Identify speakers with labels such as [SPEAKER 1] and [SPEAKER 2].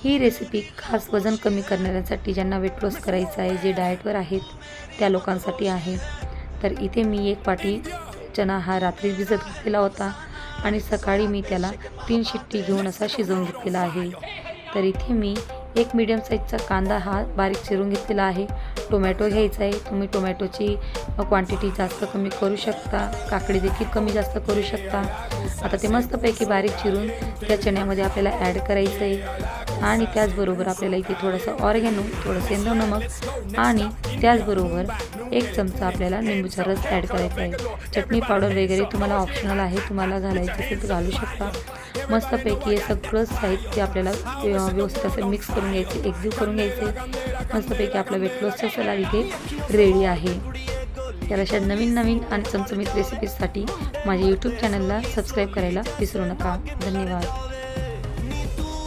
[SPEAKER 1] ही recipe खास वजन कमी करण्यासाठी, ज्यांना वेट लॉस करायचं आहे, जे डाएटवर आहेत त्या लोकांसाठी आहे। तर इथे मी 1 वाटी चणा हा रात्री भिजत घातलेला होता आणि सकाळी मी त्याला 3 शिट्टी घेऊन असा शिजवून घेतलेला आहे। तर इथे मी 1 मीडियम साईजचा कांदा हा बारीक चिरून घेतलेला आहे। टोमॅटो घ्यायचा आहे, तुम्ही टोमॅटोची क्वांटिटी जास्त कमी करू शकता, काकडी देखील कमी जास्त करू शकता। आता ते मस्तपैकी बारीक चिरून त्या चण्यामध्ये आपल्याला ॲड करायचं आहे आणि त्याचबरोबर आपल्याला इथे थोडंसं ऑर्गॅनो, थोडं सेंधव नमक आणि त्याचबरोबर 1 चमचा आपल्याला निंबूचा रस ॲड करायचा आहे। चटणी पावडर वगैरे तुम्हाला ऑप्शनल आहे, तुम्हाला घालायचं असेल तर घालू शकता। मस्तपैकी हे सगळं साहित्य आपल्याला व्यवस्थित असं मिक्स करून घ्यायचे, एकजीव करून घ्यायचे। मस्तपैकी आपला वेट लॉसचा सलाड इथे रेडी आहे। तर अशा नवीन आणि चमचमीत रेसिपीजसाठी माझ्या यूट्यूब चॅनलला सबस्क्राईब करायला विसरू नका। धन्यवाद।